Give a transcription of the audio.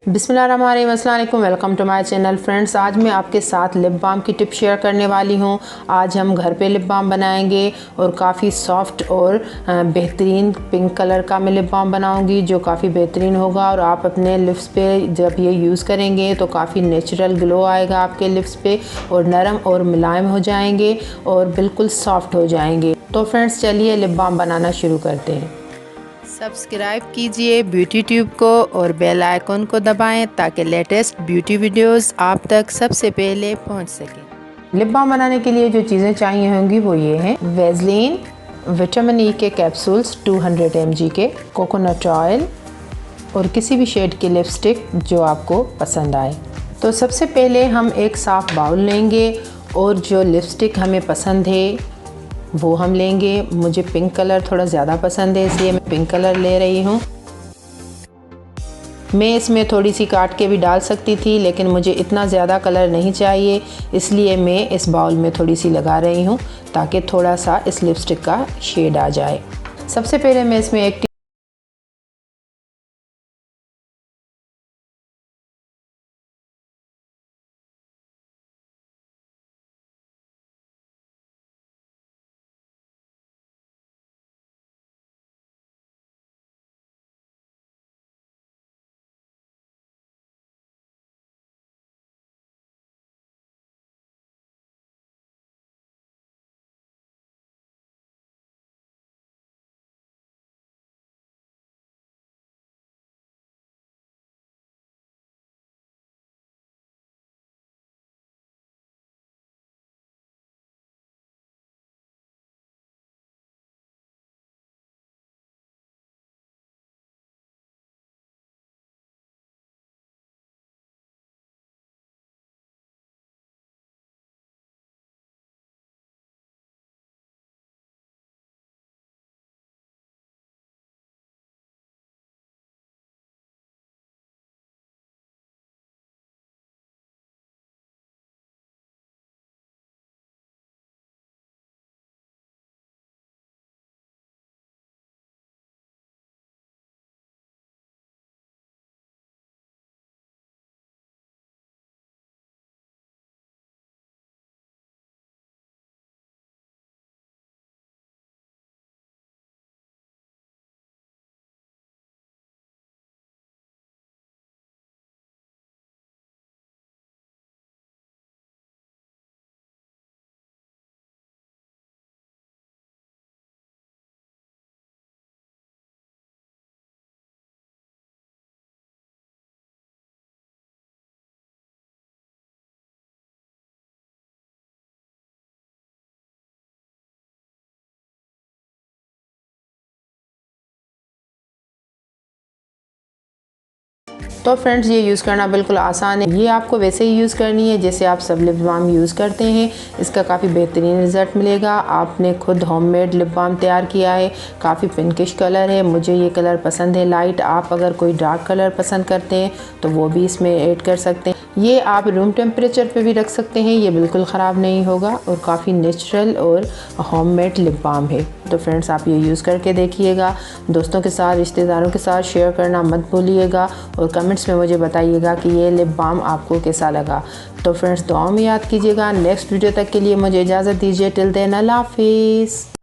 बिस्मिल्लाहिर्रहमानिर्रहीम, अस्सलाम वालेकुम, welcome to my channel. Friends, आज मैं आपके साथ लिप बाम की टिप शेयर करने वाली हूँ। आज हम घर पे लिप बाम बनाएंगे और काफ़ी सॉफ्ट और बेहतरीन पिंक कलर का मैं लिप बाम बनाऊंगी जो काफ़ी बेहतरीन होगा। और आप अपने लिप्स पे जब ये यूज़ करेंगे तो काफ़ी नेचुरल ग्लो आएगा आपके लिप्स पे और नरम और मुलायम हो जाएंगे और बिल्कुल सॉफ्ट हो जाएंगे। तो फ्रेंड्स, चलिए लिप बाम बनाना शुरू करते हैं। सब्सक्राइब कीजिए ब्यूटी ट्यूब को और बेल आइकन को दबाएं ताकि लेटेस्ट ब्यूटी वीडियोस आप तक सबसे पहले पहुंच सकें। लिप बाम बनाने के लिए जो चीज़ें चाहिए होंगी वो ये हैं: वेज़लिन, विटामिन ई के कैप्सूल्स 200 mg के, कोकोनट ऑयल और किसी भी शेड की लिपस्टिक जो आपको पसंद आए। तो सबसे पहले हम एक साफ़ बाउल लेंगे और जो लिपस्टिक हमें पसंद है वो हम लेंगे। मुझे पिंक कलर थोड़ा ज़्यादा पसंद है इसलिए मैं पिंक कलर ले रही हूँ। मैं इसमें थोड़ी सी काट के भी डाल सकती थी लेकिन मुझे इतना ज़्यादा कलर नहीं चाहिए, इसलिए मैं इस बाउल में थोड़ी सी लगा रही हूँ ताकि थोड़ा सा इस लिपस्टिक का शेड आ जाए। सबसे पहले मैं इसमें एक तो फ्रेंड्स, ये यूज़ करना बिल्कुल आसान है। ये आपको वैसे ही यूज़ करनी है जैसे आप सब लिप बाम यूज़ करते हैं। इसका काफ़ी बेहतरीन रिज़ल्ट मिलेगा। आपने खुद होममेड लिप बाम तैयार किया है। काफ़ी पिंकिश कलर है, मुझे ये कलर पसंद है लाइट। आप अगर कोई डार्क कलर पसंद करते हैं तो वो भी इसमें ऐड कर सकते हैं। ये आप रूम टेम्परेचर पे भी रख सकते हैं, ये बिल्कुल ख़राब नहीं होगा और काफ़ी नेचुरल और होममेड लिप बाम है। तो फ्रेंड्स, आप ये यूज़ करके देखिएगा। दोस्तों के साथ, रिश्तेदारों के साथ शेयर करना मत भूलिएगा और कमेंट्स में मुझे बताइएगा कि ये लिप बाम आपको कैसा लगा। तो फ्रेंड्स, दुआओं में याद कीजिएगा। नेक्स्ट वीडियो तक के लिए मुझे इजाज़त दीजिए। टिल देन, अल्लाह हाफिज़।